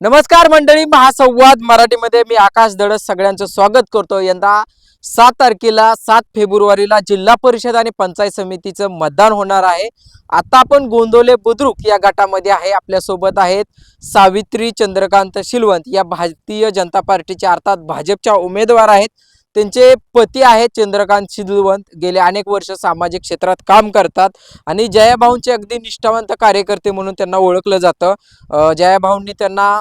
नमस्कार मंडळी, महासंवाद मराठीमध्ये मी आकाश धडस सगळ्यांचं स्वागत करतो। यंदा 7 तारखेला 7 फेब्रुवारीला जिल्हा परिषद आणि पंचायत समितीचं मतदान होणार आहे। आता आपण गोंदवले बुद्रुक या गटामध्ये आहे। आपल्या सोबत आहेत सावित्री चंद्रकांत शिलवंत, या भारतीय जनता पार्टीच्या अर्थात भाजपच्या उमेदवार आहेत। त्यांचे पती आहेत चंद्रकांत शिलवंत, गेले अनेक वर्ष सामाजिक क्षेत्रात काम करतात आणि जयाभाऊंचे अगदी निष्ठावंत कार्यकर्ते म्हणून त्यांना ओळखलं जातं। जयाभाऊंनी त्यांना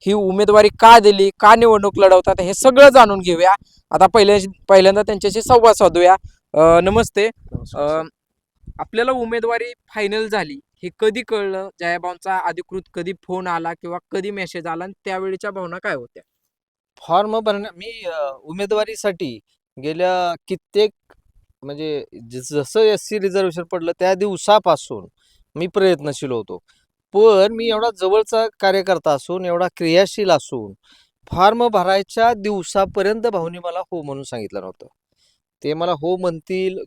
ही उमेदवारी का दिली, का निवडणूक लढवतात, हे सगळं जाणून घेऊया। आता पहिल्यांदा त्यांच्याशी संवाद साधूया। नमस्ते। आपल्याला उमेदवारी फायनल झाली हे कधी कळलं? जयाभाऊंचा अधिकृत कधी फोन आला किंवा कधी मेसेज आला आणि त्यावेळीच्या भावना काय होत्या? फॉर्म भरण्या मी उमेदवारीसाठी गेल्या कित्येक म्हणजे जसं एस-सी रिझर्वेशन पडलं त्या दिवसापासून मी प्रयत्नशील होतो. पण मी एवढा जवळचा कार्यकर्ता असून, एवढा क्रियाशील असून, फॉर्म भरायच्या दिवसापर्यंत भाऊनी मला हो म्हणून सांगितलं नव्हतं. ते मला हो म्हणतील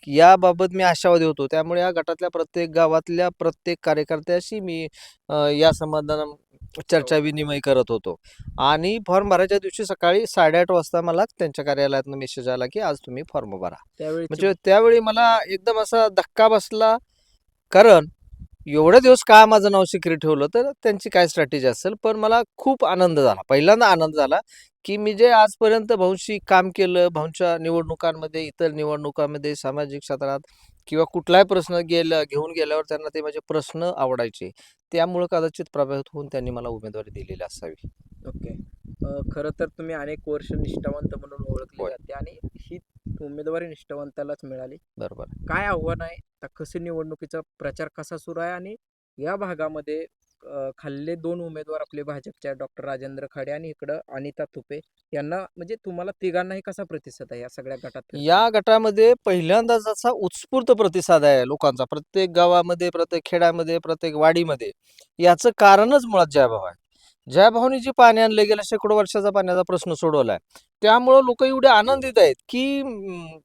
याबाबत मी आशावादी होतो. त्यामुळे या गटातल्या प्रत्येक गावातल्या प्रत्येक कार्यकर्त्याशी मी या संबंधानं चर्चा विनिमय करत होतो. आणि फॉर्म भरायच्या दिवशी सकाळी 8:30 वाजता मला त्यांच्या कार्यालयातून मेसेज आला, की आज तुम्ही फॉर्म भरा. म्हणजे त्यावेळी मला एकदम असा धक्का बसला. कारण एवढे दिवस का माझं नाव सिक्रेट ठेवलं, तर त्यांची काय स्ट्रॅटेजी असेल. पण मला खूप आनंद झाला. पहिल्यांदा आनंद झाला, की मी जे आजपर्यंत भाऊंशी काम केलं, भाऊंच्या निवडणुकांमध्ये, इतर निवडणुकांमध्ये, सामाजिक क्षेत्रात किंवा कुठलाही प्रश्न घेऊन गेल्यावर त्यांना ते माझे प्रश्न आवडायचे. त्यामुळे कदाचित प्रभावित होऊन त्यांनी मला उमेदवारी दिलेली असावी. ओके। खरं तर तुम्ही अनेक वर्ष निष्ठावंत म्हणून ओळखले जाते आणि ही उमेदवारी निष्ठावंतालाच मिळाली। बरोबर. काय आव्हान आहे? आता कसे निवडणुकीचा प्रचार कसा सुरू आहे आणि या भागामध्ये खाल्ले 2 उमेदवार आपले भाजपच्या डॉक्टर राजेंद्र खाडे आणि इकडं अनिता तुपे यांना, म्हणजे तुम्हाला तिघांनाही कसा प्रतिसाद आहे या सगळ्या गटात फिरताना? या गटामध्ये पहिल्यांदाच असा उत्स्फूर्त प्रतिसाद आहे लोकांचा. प्रत्येक गावामध्ये, प्रत्येक खेड्यामध्ये, प्रत्येक वाडीमध्ये. याचं कारणच मुळात जयभाऊ आहे. जयभाऊनी जे पाणी आणले, गेल्या शेकडो वर्षाचा पाण्याचा प्रश्न सोडवलाय. त्यामुळं लोक एवढे आनंदित आहेत, की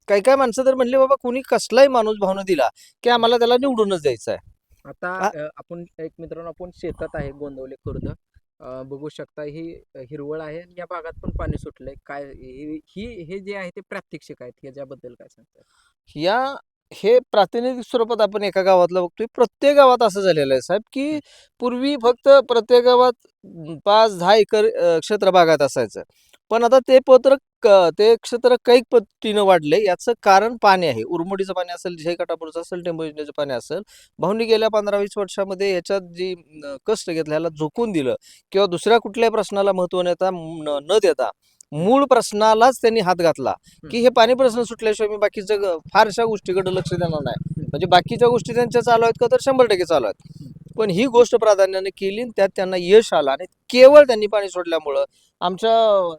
काही काही माणसं तर म्हणले, बाबा कुणी कसलाही माणूस भावना दिला, की आम्हाला त्याला निवडूनच द्यायचं आहे. आता आपण एक मित्रांनो, आपण शेतात आहे गोंदवले खुर्द, बघू शकता ही हिरवळ आहे आणि या भागात पण पाणी सुटलंय। काय हे जे आहे ते प्रात्यक्षिक आहेत, याच्याबद्दल काय सांगतात? या हे प्रातिनिधिक स्वरूपात आपण एका गावातलं बघतोय. प्रत्येक गावात असं झालेलं आहे साहेब, की पूर्वी फक्त प्रत्येक गावात 5-10 एकर क्षेत्र बागायत असायचं. पण आता ते क्षेत्र कैक पटीनं वाढले. याचं कारण पाणी आहे. उरमोडीचं पाणी असेल, झे काठापूरचं असेल, टेंबू योजनेचं पाणी असेल. भाऊंनी गेल्या 15-20 वर्षामध्ये याच्यात जी कष्ट घेतलं, ह्याला झोकून दिलं किंवा दुसऱ्या कुठल्याही प्रश्नाला महत्त्व न देता मूळ प्रश्नालाच त्यांनी हात घातला, की हे पाणी प्रश्न सुटल्याशिवाय मी बाकीच्या फारशा गोष्टीकडे लक्ष देणार नाही. म्हणजे बाकीच्या गोष्टी त्यांच्या चालू आहेत का, तर 100% चालू आहेत. पण ही गोष्ट प्राधान्याने केली आणि त्यात त्यांना यश आलं. आणि केवळ त्यांनी पाणी सोडल्यामुळं आमच्या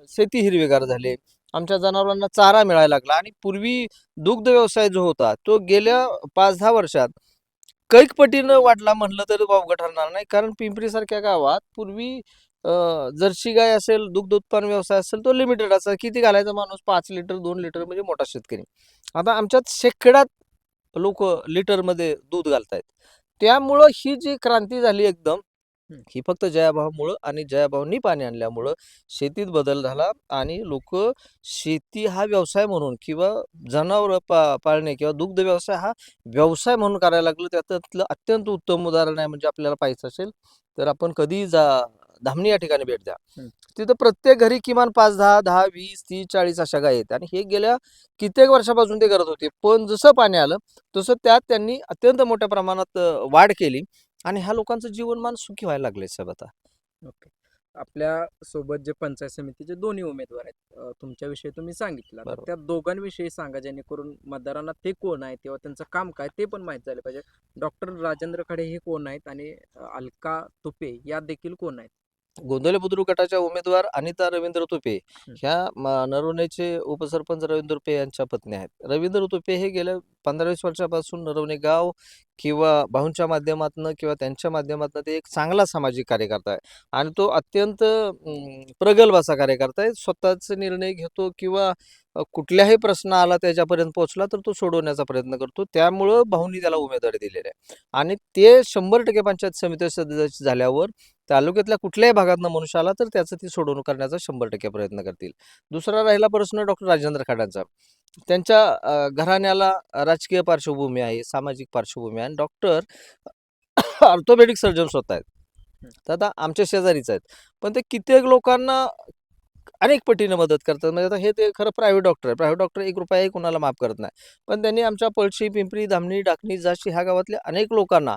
शेती हिरवेगार झाले. आमच्या जनावरांना चारा मिळायला लागला. आणि पूर्वी दुग्ध व्यवसाय जो होता, तो गेल्या 5-10 वर्षात कैक पटीनं वाढला म्हणलं तर वावगं ठरणार नाही. कारण पिंपरीसारख्या गावात पूर्वी जर्सी गाय असेल, दुग्ध उत्पादन व्यवसाय असेल, तो लिमिटेड असा. किती घालायचा माणूस? 5 लिटर, 2 लिटर, म्हणजे मोठा शेतकरी. आता आमच्यात शेकड्यात लोक लिटरमध्ये दूध घालतायत. त्यामुळं ही जी क्रांती झाली एकदम, ही फक्त जयाभाऊमुळं आणि जयाभाऊंनी पाणी आणल्यामुळं शेतीत बदल झाला. आणि लोक शेती हा व्यवसाय म्हणून किंवा जनावरं पाळणे किंवा दुग्ध व्यवसाय हा व्यवसाय म्हणून करायला लागलं. त्यातलं अत्यंत उत्तम उदाहरण आहे, म्हणजे आपल्याला पाहायचं असेल तर आपण कधी धामणी या ठिकाणी भेट द्या. तिथं प्रत्येक घरी किमान 5-10, 10, 20, 30, 40 अशा गायी आहेत. आणि हे गेल्या कित्येक वर्षापासून ते करत होते. पण जसं पाणी आलं तसं त्यात त्यांनी अत्यंत मोठ्या प्रमाणात वाढ केली. आणि ह्या लोकांचं जीवनमान सुखी व्हायला लागले साहेब आता. ओके। आपल्या सोबत जे पंचायत समितीचे दोन्ही उमेदवार आहेत, तुमच्याविषयी तुम्ही सांगितलं, तर बरोबर. त्या दोघांविषयी सांगा, जेणेकरून मतदारांना ते कोण आहे किंवा त्यांचं काम काय ते पण माहीत झालं पाहिजे। डॉक्टर राजेंद्र खडे हे कोण आहेत आणि अलका तुपे या देखील कोण आहेत? गोंदवले बुद्रुक गटाच्या उमेदवार अनिता रवींद्र तुपे ह्या नरवणेचे उपसरपंच रवींद्र तुपे यांच्या पत्नी आहेत. रवींद्र तुपे हे गेल्या 15-20 वर्षापासून नरवणे गाव किंवा भाऊंच्या माध्यमातून किंवा त्यांच्या माध्यमातून ते एक चांगला सामाजिक कार्यकर्ता आहे. आणि तो अत्यंत प्रगल्भ असा कार्यकर्ता आहे. स्वतःचे निर्णय घेतो किंवा कुठल्याही प्रश्न आला त्याच्यापर्यंत पोहोचला तर तो सोडवण्याचा प्रयत्न करतो. त्यामुळं भाऊंनी त्याला उमेदवारी दिलेली आहे. आणि ते 100% पंचायत समिती सदस्य झाल्यावर तालुक्यातल्या कुठल्याही भागातनं मनुष्य आला तर त्याचं ती सोडवणूक करण्याचा 100% प्रयत्न करतील. दुसरा राहिला प्रश्न डॉक्टर राजेंद्र खाडांचा. त्यांच्या घराण्याला राजकीय पार्श्वभूमी आहे, सामाजिक पार्श्वभूमी आहे आणि डॉक्टर ऑर्थोपेडिक सर्जन स्वतः आहेत. तर आता आमच्या शेजारीच आहेत. पण ते कित्येक लोकांना अनेक पटीने मदत करतात. म्हणजे आता हे ते खरं प्रायव्हेट डॉक्टर आहे. प्रायव्हेट डॉक्टर ₹1ही कुणाला माफ करत नाही. पण त्यांनी आमच्या पळशी, पिंपरी, धामणी, डाकणी, झाशी ह्या गावातल्या अनेक लोकांना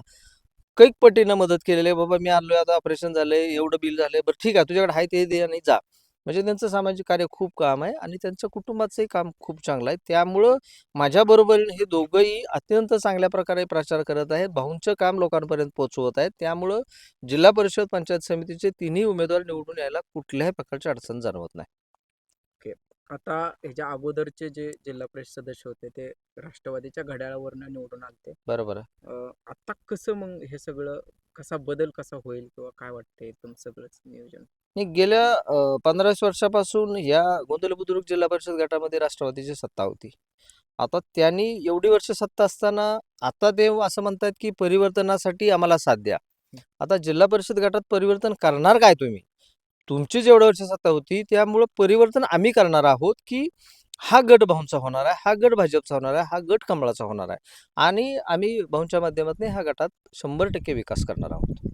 कैक पटीनं मदत केलेली आहे. बाबा मी आलोय, आता ऑपरेशन झालंय, एवढं बिल झालंय, बरं ठीक आहे तुझ्याकडे आहे ते दे आणि जा. म्हणजे त्यांचं सामाजिक कार्य खूप काम आहे आणि त्यांच्या कुटुंबाचंही काम खूप चांगलं आहे. त्यामुळं माझ्या बरोबरीने हे दोघंही अत्यंत चांगल्या प्रकारे प्रचार करत आहेत. भाऊंचं काम लोकांपर्यंत पोहोचवत आहेत. त्यामुळं जिल्हा परिषद, पंचायत समितीचे तिन्ही उमेदवार निवडून यायला कुठल्याही प्रकारची अडचण जाणवत नाही. ओके. आता ह्याच्या अगोदरचे जे जिल्हा परिषद सदस्य होते ते राष्ट्रवादीच्या घड्याळावरनं निवडून आलते. बरोबर आहे. आता कसं मग हे सगळं बदल कसा होईल किंवा काय वाटतंय तुमचं सगळंच नियोजन? नाही गेल्या 15-20 वर्षापासून या गोंदवली बुद्रुक जिल्हा परिषद गटामध्ये राष्ट्रवादीची सत्ता होती. आता त्यांनी एवढी वर्ष सत्ता असताना आता ते असं म्हणतात की परिवर्तनासाठी आम्हाला साथ द्या. आता जिल्हा परिषद गटात परिवर्तन करणार काय तुम्ही? तुमची जेवढ्या वर्ष सत्ता होती त्यामुळं परिवर्तन आम्ही करणार आहोत की हा गट भाऊंचा होणार आहे, हा गट भाजपचा होणार आहे, हा गट कमळाचा होणार आहे आणि आम्ही भाऊंच्या माध्यमातून ह्या गटात 100% विकास करणार आहोत.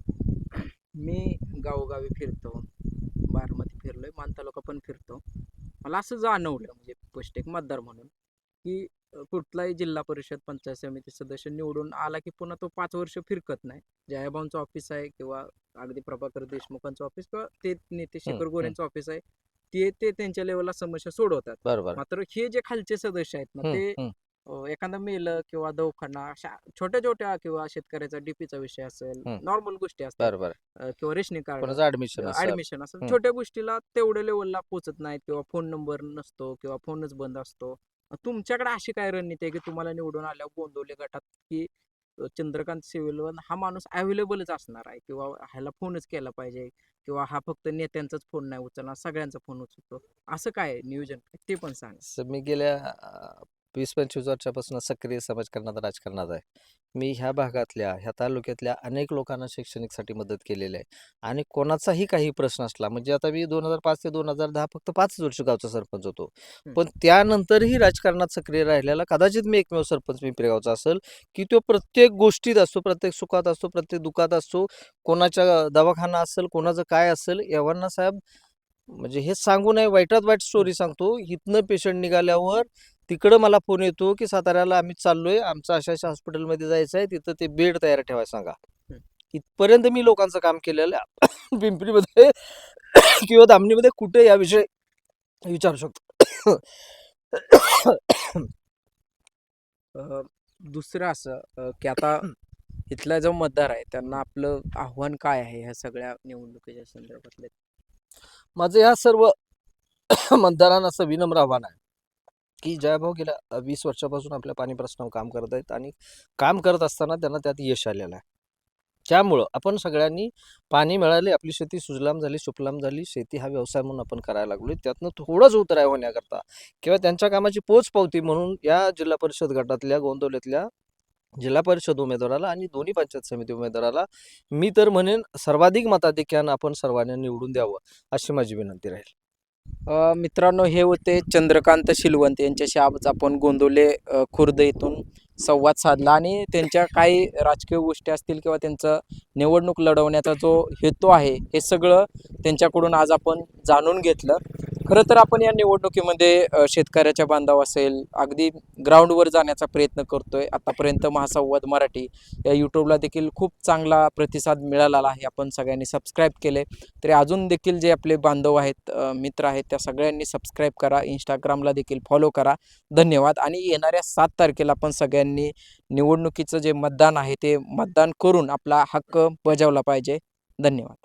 मी गावोगावी फिरतो, बारामती फिरलोय, मान तालुका पण फिरतो. मला असं जाणवलं म्हणजे पोस्ट एक मतदार म्हणून की कुठलाही जिल्हा परिषद पंचायत समिती सदस्य निवडून आला की पुन्हा तो 5 वर्ष फिरकत नाही. जयाभाऊंचं ऑफिस आहे किंवा अगदी प्रभाकर देशमुखांचं ऑफिस किंवा ते नेते शेखर गोरेंचं ऑफिस आहे, ते त्यांच्या लेवलला समस्या सोडवतात. बरोबर. मात्र हे जे खालचे सदस्य आहेत ना हं, ते हं. एखादं मेलं किंवा दवाखाना अशा छोट्या छोट्या किंवा शेतकऱ्याचा डीपीचा विषय असेल, हं. नॉर्मल गोष्टी असतात बरोबर. किंवा रेशनिंग कार्ड कोणाचं ॲडमिशन असेल. ऍडमिशन असेल, हं. छोट्या गोष्टीला तेवढ्या लेवलला पोहोचत नाहीत किंवा फोन नंबर नसतो किंवा फोनच बंद असतो. तुमच्याकडे अशी काय रणनीती आहे की तुम्हाला निवडून आल्यावर गोंदवले गटात की चंद्रकांत सिव्हिलवर हा माणूस अवेलेबलच असणार आहे किंवा ह्याला फोनच केला पाहिजे किंवा हा फक्त नेत्यांचाच फोन नाही उचलणार, सगळ्यांचा फोन उचलतो, असं काय आहे नियोजन ते पण सांग. मी गेल्या 20-25 वर्षापासून सक्रिय समाजकारणात राजकारणात आहे. मी ह्या भागातल्या, ह्या तालुक्यातल्या अनेक लोकांना शैक्षणिकसाठी मदत केलेली आहे आणि कोणाचाही काही प्रश्न असला म्हणजे आता मी 2005 ते 2010 फक्त 5 वर्ष गावचा सरपंच होतो. पण त्यानंतरही राजकारणात सक्रिय राहिलेला कदाचित मी एकमेव सरपंच पिंपरी गावचा असेल, की तो प्रत्येक गोष्टीत असतो, प्रत्येक सुखात असतो, प्रत्येक दुःखात असतो. कोणाच्या दवाखाना असेल, कोणाचं काय असेल, एव्हाना साहेब म्हणजे हे सांगू नये वाईटात वाईट स्टोरी सांगतो. इथनं पेशंट निघाल्यावर तिकडं मला फोन येतो, की साताऱ्याला आम्ही चाललोय, आमचं अशा-अशा हॉस्पिटलमध्ये जायचं आहे, तिथं ते बेड तयार ठेवायला सांगा. इथपर्यंत मी लोकांचं काम केलेलं आहे. पिंपरीमध्ये किंवा धामणीमध्ये कुठे याविषयी विचारू शकतो. दुसरं असं की आता इथला जो मतदार आहे त्यांना आपलं आव्हान काय आहे ह्या सगळ्या निवडणुकीच्या संदर्भातले? माझं ह्या सर्व मतदारांना असं विनम्र आव्हान आहे, की जयभाऊ गेल्या 20 वर्षापासून आपल्या पाणी प्रश्नावर काम करत आहेत आणि काम करत असताना त्यांना त्यात यश आलेलं आहे. त्यामुळं आपण सगळ्यांनी पाणी मिळाले, आपली शेती सुजलाम झाली, सुफलाम झाली, शेती हा व्यवसाय म्हणून आपण करायला लागलोय. त्यातनं थोडंच उतराय होण्याकरता किंवा त्यांच्या कामाची पोचपावती म्हणून या जिल्हा परिषद गटातल्या गोंदवलीतल्या जिल्हा परिषद उमेदवाराला आणि दोन्ही पंचायत समिती उमेदवाराला मी तर म्हणेन सर्वाधिक मताधिक्यानं आपण सर्वांनी निवडून द्यावं अशी माझी विनंती राहील. मित्रांनो, हे होते चंद्रकांत शिलवंत यांच्याशी आज आपण गोंदवले खुर्द इथून संवाद साधला आणि त्यांच्या काही राजकीय गोष्टी असतील किंवा त्यांचं निवडणूक लढवण्याचा जो हेतू आहे हे सगळं त्यांच्याकडून आज आपण जाणून घेतलं. खरं तर आपण या निवडणुकीमध्ये शेतकऱ्याच्या बांधाव असेल अगदी ग्राउंडवर जाण्याचा प्रयत्न करतोय. आतापर्यंत महासंवाद मराठी या यूट्यूबला देखील खूप चांगला प्रतिसाद मिळालेला आहे. आपण सगळ्यांनी सबस्क्राईब केले तरी अजून देखील जे आपले बांधव आहेत, मित्र आहेत, त्या सगळ्यांनी सबस्क्राईब करा, इंस्टाग्रामला देखील फॉलो करा. धन्यवाद. आणि येणाऱ्या 7 तारखेला आपण सगळ्यांनी निवडणुकीचं जे मतदान आहे ते मतदान करून आपला हक्क बजावला पाहिजे. धन्यवाद.